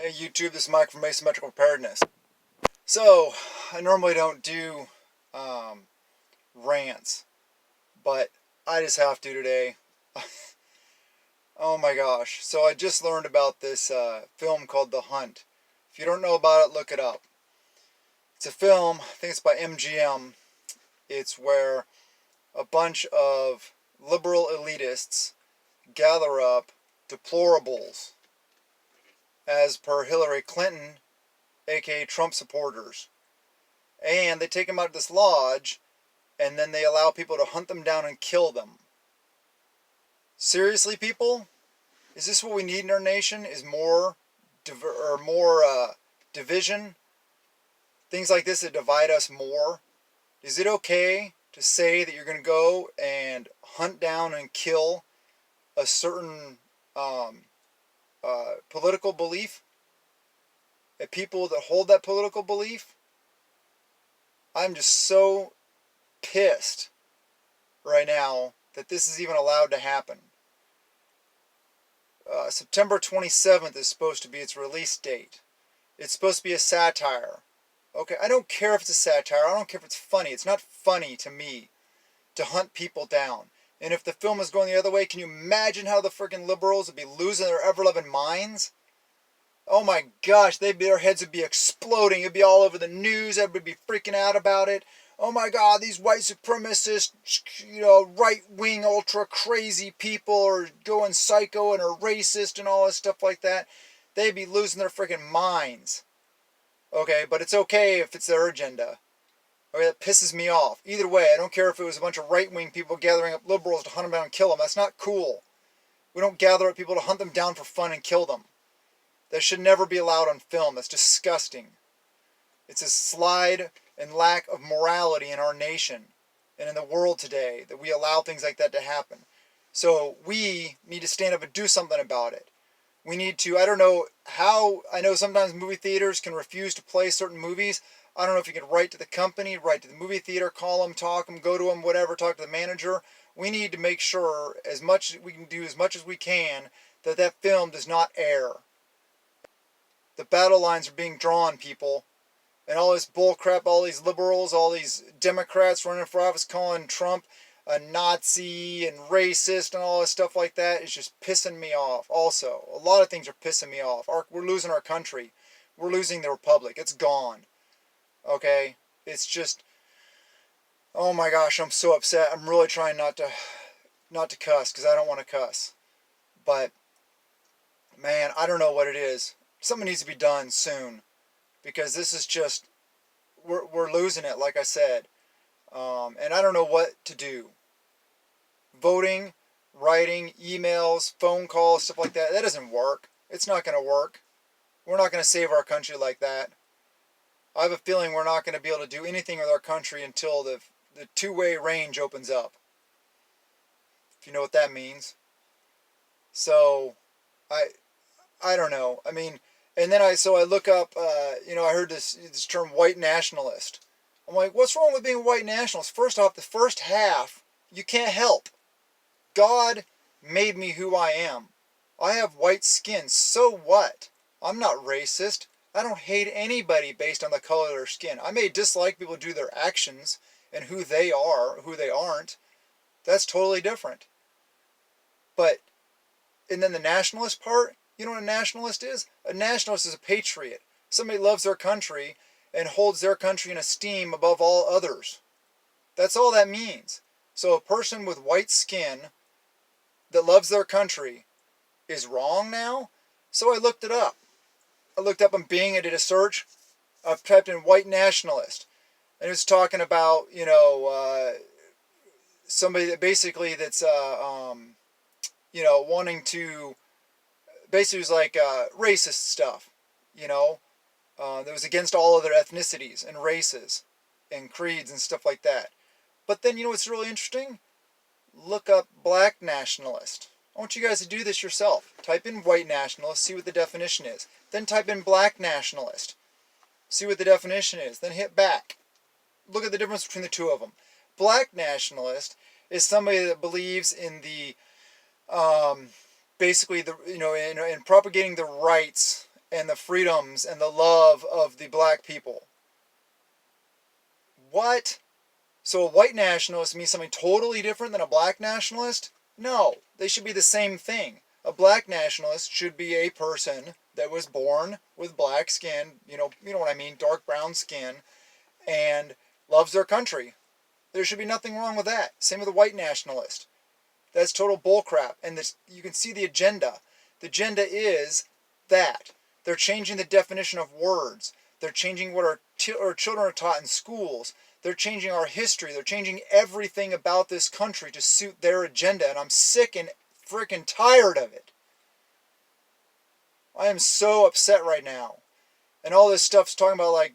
Hey YouTube, this is Mike from Asymmetrical Preparedness. So, I normally don't do rants, but I just have to today. Oh my gosh. So I just learned about this film called The Hunt. If you don't know about it, look it up. It's a film, I think it's by MGM. It's where a bunch of liberal elitists gather up deplorables, as per Hillary Clinton, aka Trump supporters. And they take them out of this lodge, and then they allow people to hunt them down and kill them. Seriously, people? Is this what we need in our nation? Is more division? Things like this that divide us more? Is it okay to say that you're going to go and hunt down and kill a certain political belief? And people that hold that political belief? I'm just so pissed right now that this is even allowed to happen. September 27th is supposed to be its release date. It's supposed to be a satire. Okay, I don't care if it's a satire. I don't care if it's funny. It's not funny to me to hunt people down. And if the film is going the other way, can you imagine how the freaking liberals would be losing their ever-loving minds? Oh my gosh, their heads would be exploding. It'd be all over the news. Everybody would be freaking out about it. Oh my God, these white supremacist, right-wing, ultra-crazy people are going psycho and are racist and all this stuff like that. They'd be losing their freaking minds. Okay, but it's okay if it's their agenda. Okay, that pisses me off. Either way, I don't care if it was a bunch of right-wing people gathering up liberals to hunt them down and kill them. That's not cool. We don't gather up people to hunt them down for fun and kill them. That should never be allowed on film. That's disgusting. It's a slide and lack of morality in our nation and in the world today that we allow things like that to happen. So we need to stand up and do something about it. We need to, I don't know how, I know sometimes movie theaters can refuse to play certain movies. I don't know if you can write to the company, write to the movie theater, call them, talk them, go to them, whatever, talk to the manager. We need to make sure we can do as much as we can that film does not air. The battle lines are being drawn, people. And all this bullcrap, all these liberals, all these Democrats running for office calling Trump a Nazi and racist and all this stuff like that is just pissing me off. Also, a lot of things are pissing me off. We're losing our country. We're losing the republic. It's gone. Okay? It's just, oh my gosh, I'm so upset. I'm really trying not to cuss because I don't want to cuss. But, man, I don't know what it is. Something needs to be done soon. Because this is just, we're losing it, like I said. And I don't know what to do. Voting, writing, emails, phone calls, stuff like that, that doesn't work. It's not going to work. We're not going to save our country like that. I have a feeling we're not going to be able to do anything with our country until the two-way range opens up. If you know what that means. So, I don't know. I mean, and then I look up, I heard this term white nationalist. I'm like, what's wrong with being a white nationalist? First off, the first half, you can't help. God made me who I am. I have white skin, so what? I'm not racist. I don't hate anybody based on the color of their skin. I may dislike people due to their actions and who they are, who they aren't. That's totally different. But, and then the nationalist part, you know what a nationalist is? A nationalist is a patriot. Somebody loves their country and holds their country in esteem above all others. That's all that means. So a person with white skin that loves their country is wrong now? So I looked it up. I looked up on Bing, I did a search. I've typed in white nationalist. And it was talking about, somebody that basically that's, wanting to, basically it was like racist stuff, that was against all other ethnicities and races and creeds and stuff like that. But then, what's really interesting? Look up black nationalist. I want you guys to do this yourself. Type in white nationalist, see what the definition is. Then type in black nationalist, see what the definition is. Then hit back. Look at the difference between the two of them. Black nationalist is somebody that believes in the, basically in propagating the rights and the freedoms and the love of the black people. What? So a white nationalist means something totally different than a black nationalist? No, they should be the same thing. A black nationalist should be a person that was born with black skin, you know what I mean, dark brown skin, and loves their country. There should be nothing wrong with that. Same with a white nationalist. That's total bullcrap. And this, you can see the agenda. The agenda is that they're changing the definition of words. They're changing what our children are taught in schools. They're changing our history. They're changing everything about this country to suit their agenda. And I'm sick and freaking tired of it. I am so upset right now. And all this stuff's talking about, like,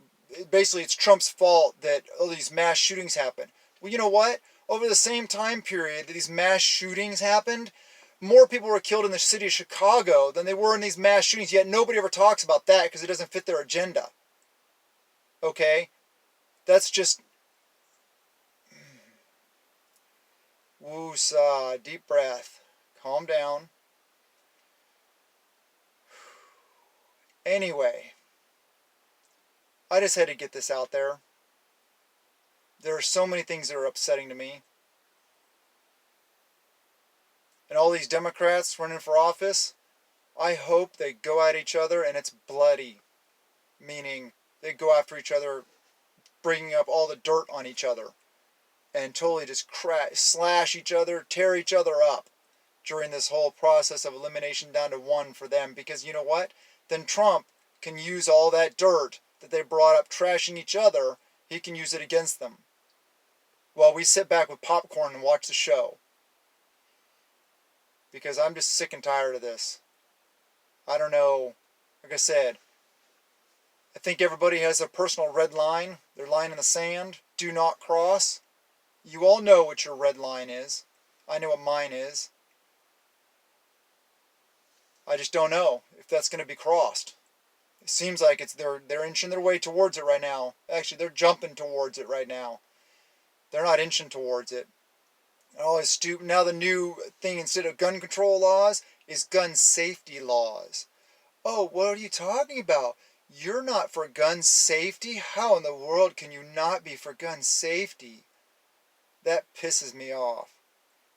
basically it's Trump's fault that all these mass shootings happen. Well, you know what? Over the same time period that these mass shootings happened, more people were killed in the city of Chicago than they were in these mass shootings, yet nobody ever talks about that because it doesn't fit their agenda. Okay? That's just... Woosah. Deep breath. Calm down. Anyway, I just had to get this out there. There are so many things that are upsetting to me. And all these Democrats running for office, I hope they go at each other and it's bloody. Meaning they go after each other, bringing up all the dirt on each other. And totally just slash each other, tear each other up during this whole process of elimination down to one for them. Because you know what? Then Trump can use all that dirt that they brought up trashing each other. He can use it against them. While we sit back with popcorn and watch the show. Because I'm just sick and tired of this. I don't know. Like I said, I think everybody has a personal red line. Their line in the sand. Do not cross. You all know what your red line is. I know what mine is. I just don't know if that's going to be crossed. It seems like they're inching their way towards it right now. Actually, they're jumping towards it right now. They're not inching towards it. Oh, it's stupid. Now the new thing instead of gun control laws is gun safety laws. Oh, what are you talking about? You're not for gun safety? How in the world can you not be for gun safety? That pisses me off.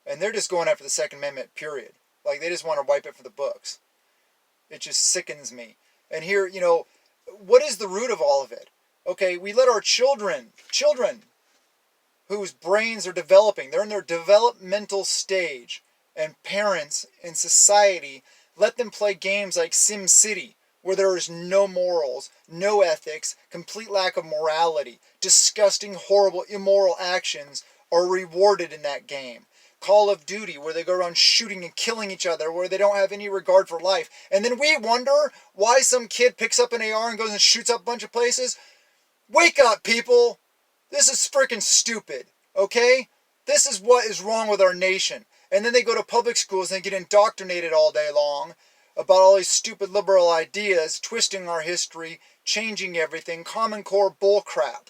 And they're just going after the Second Amendment, period. Like, they just want to wipe it for the books. It just sickens me. And here, what is the root of all of it? Okay, we let our children whose brains are developing, they're in their developmental stage, and parents and society let them play games like Sim City, where there is no morals, no ethics, complete lack of morality, disgusting, horrible, immoral actions are rewarded in that game. Call of Duty, where they go around shooting and killing each other, where they don't have any regard for life. And then we wonder why some kid picks up an AR and goes and shoots up a bunch of places. Wake up, people! This is freaking stupid, okay? This is what is wrong with our nation. And then they go to public schools and they get indoctrinated all day long about all these stupid liberal ideas, twisting our history, changing everything, Common Core bullcrap.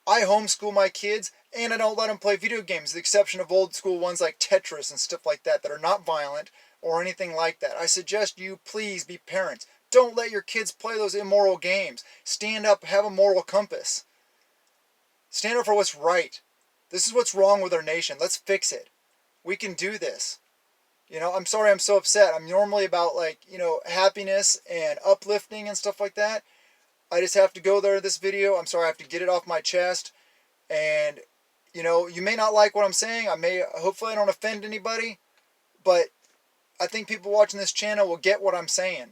I homeschool my kids, and I don't let them play video games, with the exception of old school ones like Tetris and stuff like that are not violent or anything like that. I suggest you please be parents. Don't let your kids play those immoral games. Stand up, have a moral compass. Stand up for what's right. This is what's wrong with our nation. Let's fix it. We can do this. I'm sorry I'm so upset. I'm normally about, happiness and uplifting and stuff like that. I just have to go there in this video. I'm sorry, I have to get it off my chest. And, you may not like what I'm saying. Hopefully I don't offend anybody. But I think people watching this channel will get what I'm saying.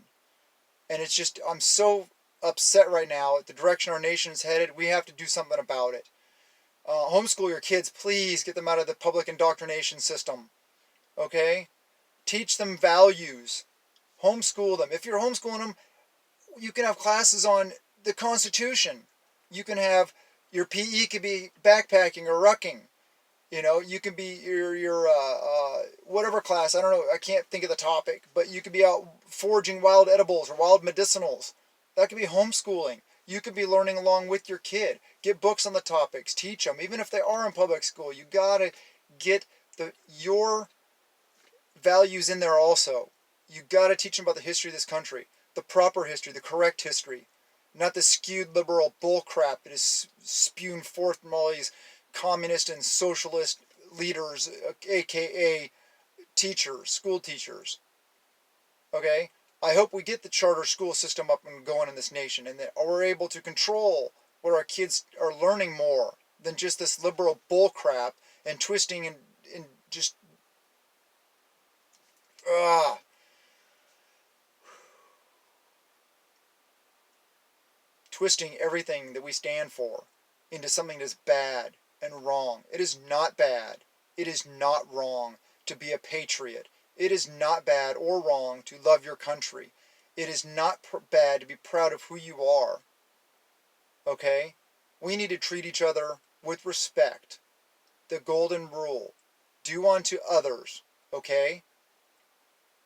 And it's just, I'm so upset right now at the direction our nation is headed. We have to do something about it. Homeschool your kids, please. Get them out of the public indoctrination system. Okay? Teach them values. Homeschool them. If you're homeschooling them, you can have classes on the Constitution. You can have your PE could be backpacking or rucking. You can be your whatever class. I don't know. I can't think of the topic, but you could be out foraging wild edibles or wild medicinals. That could be homeschooling. You could be learning along with your kid. Get books on the topics. Teach them. Even if they are in public school, you gotta get your values in there also. You gotta teach them about the history of this country. the proper history, the correct history, not the skewed liberal bullcrap that is spewed forth from all these communist and socialist leaders, aka teachers, school teachers. Okay? I hope we get the charter school system up and going in this nation, and that we're able to control where our kids are learning more than just this liberal bullcrap and twisting and just twisting everything that we stand for into something that's bad and wrong. It is not bad. It is not wrong to be a patriot. It is not bad or wrong to love your country. It is not bad to be proud of who you are. Okay? We need to treat each other with respect. The golden rule. Do unto others. Okay?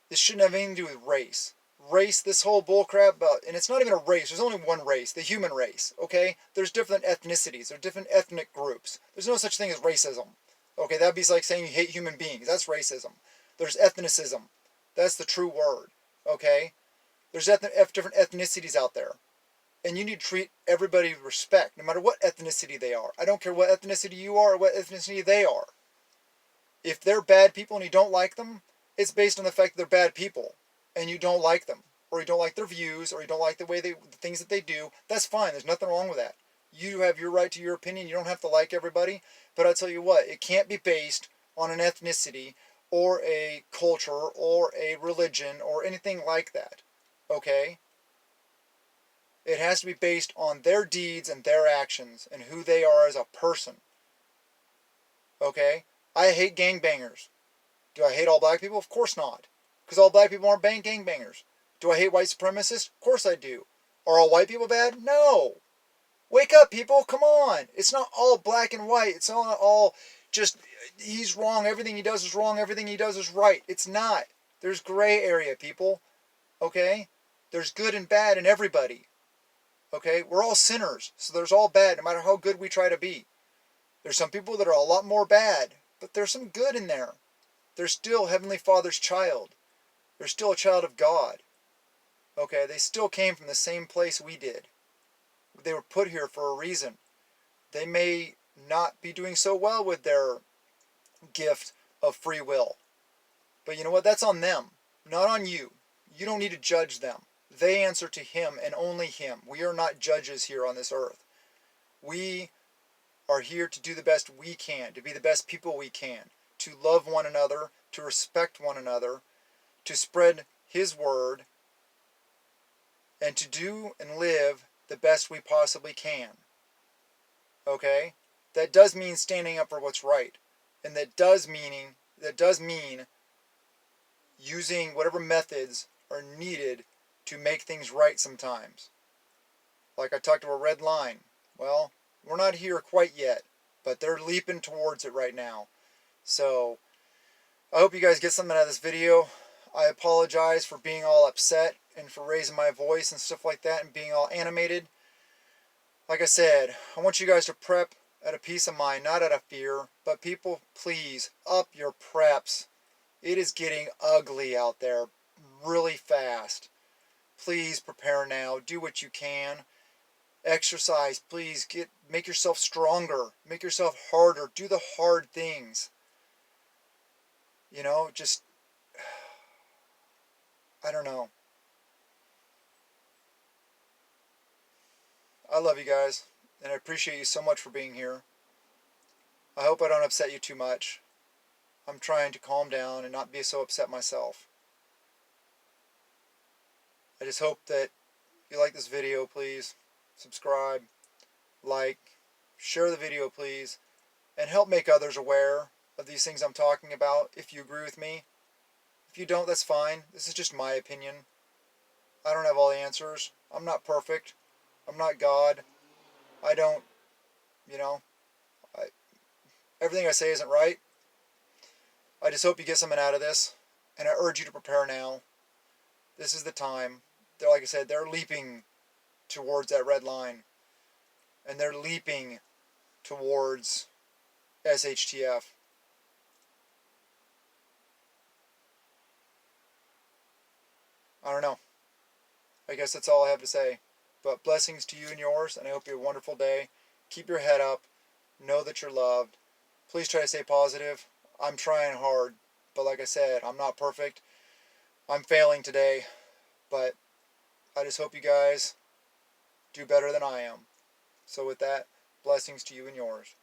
This shouldn't have anything to do with race. Race, this whole bullcrap about, and it's not even a race, there's only one race, the human race, okay? There's different ethnicities, there's different ethnic groups. There's no such thing as racism. Okay, that'd be like saying you hate human beings. That's racism. There's ethnicism. That's the true word, okay? There's different ethnicities out there. And you need to treat everybody with respect, no matter what ethnicity they are. I don't care what ethnicity you are or what ethnicity they are. If they're bad people and you don't like them, it's based on the fact that they're bad people and you don't like them, or you don't like their views, or you don't like the things that they do. That's fine. There's nothing wrong with that. You have your right to your opinion. You don't have to like everybody. But I'll tell you what, it can't be based on an ethnicity or a culture or a religion or anything like that. Okay? It has to be based on their deeds and their actions and who they are as a person. Okay? I hate gangbangers. Do I hate all black people? Of course not. Because all black people aren't gangbangers. Do I hate white supremacists? Of course I do. Are all white people bad? No. Wake up, people. Come on. It's not all black and white. It's not all just, he's wrong. Everything he does is wrong. Everything he does is right. It's not. There's gray area, people. Okay? There's good and bad in everybody. Okay? We're all sinners. So there's all bad, no matter how good we try to be. There's some people that are a lot more bad. But there's some good in there. They're still Heavenly Father's child. They're still a child of God. Okay, they still came from the same place we did. They were put here for a reason. They may not be doing so well with their gift of free will. But you know what? That's on them, not on you. You don't need to judge them. They answer to Him and only Him. We are not judges here on this earth. We are here to do the best we can, to be the best people we can, to love one another, to respect one another, to spread His word, and to do and live the best we possibly can. Okay? That does mean standing up for what's right. And that does mean using whatever methods are needed to make things right sometimes. Like I talked about red line. Well, we're not here quite yet, but they're leaping towards it right now. So, I hope you guys get something out of this video. I apologize for being all upset and for raising my voice and stuff like that and being all animated. Like I said, I want you guys to prep out of peace of mind, not out of fear. But people, please, up your preps. It is getting ugly out there really fast. Please prepare now. Do what you can. Exercise, please. Make yourself stronger. Make yourself harder. Do the hard things. You know, just, I don't know. I love you guys, and I appreciate you so much for being here. I hope I don't upset you too much. I'm trying to calm down and not be so upset myself. I just hope that if you like this video, please subscribe, like, share the video, please, and help make others aware of these things I'm talking about if you agree with me. If you don't, that's fine. This is just my opinion. I don't have all the answers. I'm not perfect. I'm not God. I don't, you know, everything I say isn't right. I just hope you get something out of this, and I urge you to prepare now. This is the time. They're, like I said, they're leaping towards that red line, and they're leaping towards SHTF. I don't know. I guess that's all I have to say. But blessings to you and yours, and I hope you have a wonderful day. Keep your head up. Know that you're loved. Please try to stay positive. I'm trying hard, but like I said, I'm not perfect. I'm failing today, but I just hope you guys do better than I am. So with that, blessings to you and yours.